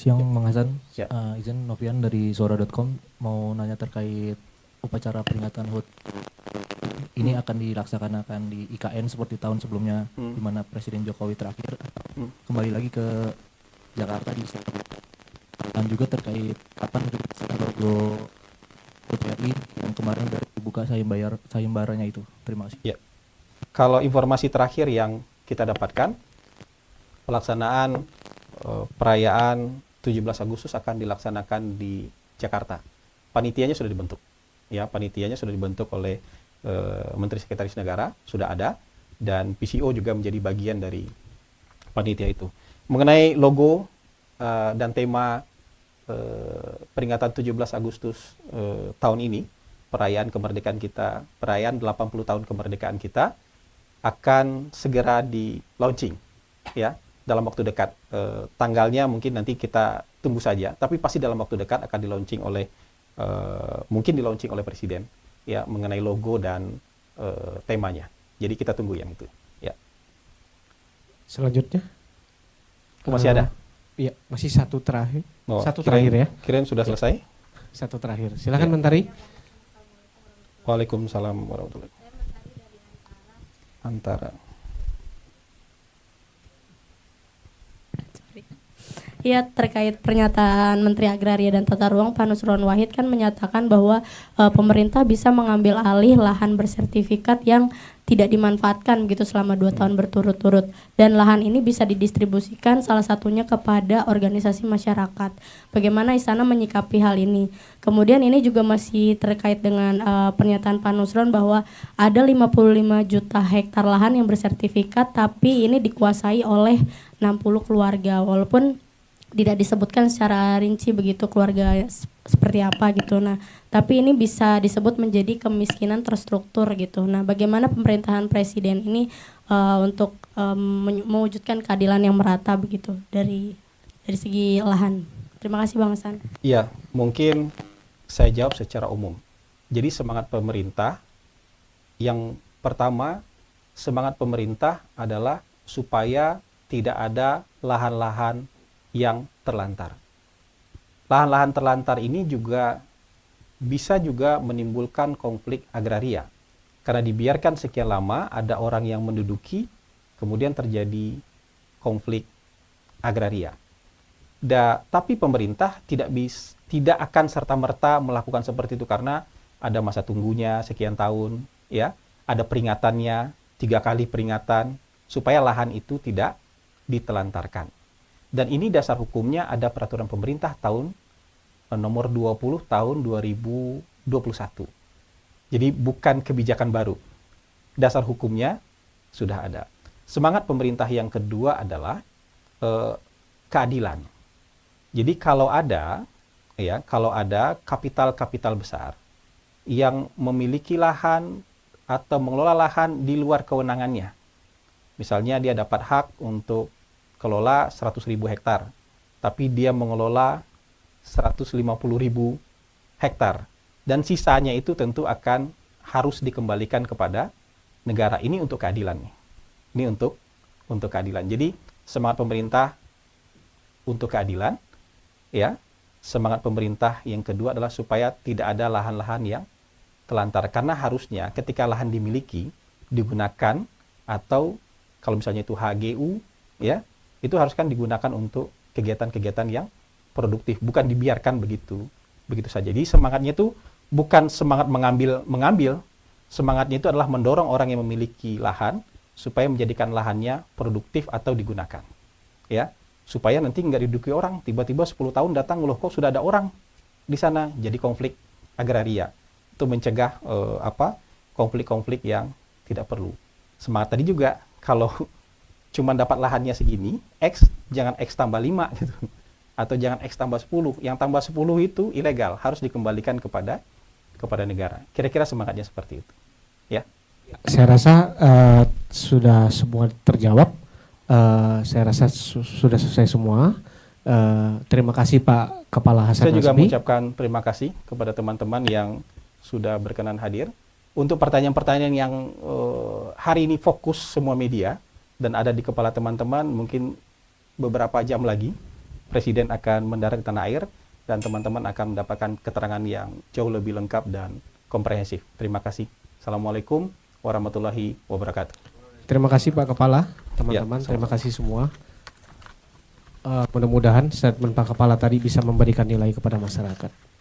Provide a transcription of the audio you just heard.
Siang Mang Hasan, Ya. izin Novian dari Suara.com mau nanya terkait upacara peringatan HUT. Ini akan dilaksanakan di IKN seperti tahun sebelumnya, di mana Presiden Jokowi terakhir kembali lagi ke Jakarta di sana. Dan juga terkait kapan rilis logo HUT RI yang kemarin baru dibuka sayembaranya itu. Terima kasih. Ya. Kalau informasi terakhir yang kita dapatkan, pelaksanaan perayaan 17 Agustus akan dilaksanakan di Jakarta. Panitianya sudah dibentuk. Ya, panitianya sudah dibentuk oleh Menteri Sekretaris Negara, sudah ada, dan PCO juga menjadi bagian dari panitia itu. Mengenai logo dan tema peringatan 17 Agustus tahun ini, perayaan kemerdekaan kita, perayaan 80 tahun kemerdekaan kita, akan segera di launching, ya, dalam waktu dekat. Tanggalnya mungkin nanti kita tunggu saja, tapi pasti dalam waktu dekat akan di launching oleh mungkin di launching oleh Presiden, ya, mengenai logo dan temanya. Jadi kita tunggu yang itu, ya. Selanjutnya Masih ada? Iya, masih satu terakhir. Oh, Satu terakhir ya. Kirain sudah selesai. Satu terakhir. Silakan Ya. Mentari. Waalaikumsalam warahmatullahi wabarakatuh. Antara. Ya, terkait pernyataan Menteri Agraria dan Tata Ruang Pak Nusron Wahid kan menyatakan bahwa pemerintah bisa mengambil alih lahan bersertifikat yang tidak dimanfaatkan gitu selama 2 tahun berturut-turut, dan lahan ini bisa didistribusikan salah satunya kepada organisasi masyarakat. Bagaimana Istana menyikapi hal ini? Kemudian ini juga masih terkait dengan pernyataan Pak Nusron bahwa ada 55 juta hektar lahan yang bersertifikat tapi ini dikuasai oleh 60 keluarga, walaupun tidak disebutkan secara rinci begitu keluarga seperti apa gitu. Nah, tapi ini bisa disebut menjadi kemiskinan terstruktur gitu. Nah, bagaimana pemerintahan Presiden ini untuk mewujudkan keadilan yang merata begitu dari segi lahan. Terima kasih Bang Hasan. Iya, mungkin saya jawab secara umum. Jadi semangat pemerintah yang pertama, semangat pemerintah adalah supaya tidak ada lahan-lahan yang terlantar. Lahan-lahan terlantar ini juga bisa juga menimbulkan konflik agraria. Karena dibiarkan sekian lama, ada orang yang menduduki, kemudian terjadi konflik agraria. Tapi pemerintah tidak akan serta-merta melakukan seperti itu karena ada masa tunggunya sekian tahun, ya, ada peringatannya, 3 kali peringatan supaya lahan itu tidak ditelantarkan. Dan ini dasar hukumnya ada peraturan pemerintah tahun nomor 20 tahun 2021. Jadi bukan kebijakan baru. Dasar hukumnya sudah ada. Semangat pemerintah yang kedua adalah keadilan. Jadi kalau ada kapital-kapital besar yang memiliki lahan atau mengelola lahan di luar kewenangannya. Misalnya dia dapat hak untuk kelola 100.000 hektar, tapi dia mengelola 150.000 hektar, dan sisanya itu tentu akan harus dikembalikan kepada negara. Ini untuk keadilan nih. Ini untuk keadilan. Jadi semangat pemerintah untuk keadilan, ya. Semangat pemerintah yang kedua adalah supaya tidak ada lahan-lahan yang telantar, karena harusnya ketika lahan dimiliki digunakan, atau kalau misalnya itu HGU, ya, itu harus kan digunakan untuk kegiatan-kegiatan yang produktif, bukan dibiarkan begitu saja. Jadi semangatnya itu bukan semangat mengambil, semangatnya itu adalah mendorong orang yang memiliki lahan supaya menjadikan lahannya produktif atau digunakan, ya, supaya nanti nggak diduduki orang, tiba-tiba 10 tahun datang, loh kok sudah ada orang di sana, jadi konflik agraria. Itu mencegah konflik-konflik yang tidak perlu. Semangat tadi juga, kalau cuma dapat lahannya segini, X, jangan X tambah 5 gitu. Atau jangan X tambah 10. Yang tambah 10 itu ilegal, harus dikembalikan kepada negara. Kira-kira semangatnya seperti itu. Ya. Saya rasa sudah semua terjawab. Saya rasa sudah selesai semua. Terima kasih Pak Kepala Hasan Saya juga Hasbi. mengucapkan terima kasih kepada teman-teman yang sudah berkenan hadir. Untuk pertanyaan-pertanyaan yang hari ini fokus semua media dan ada di kepala teman-teman, mungkin beberapa jam lagi Presiden akan mendarat di tanah air dan teman-teman akan mendapatkan keterangan yang jauh lebih lengkap dan komprehensif. Terima kasih. Assalamualaikum warahmatullahi wabarakatuh. Terima kasih Pak Kepala, teman-teman. Ya, Terima kasih semua. Mudah-mudahan statement Pak Kepala tadi bisa memberikan nilai kepada masyarakat.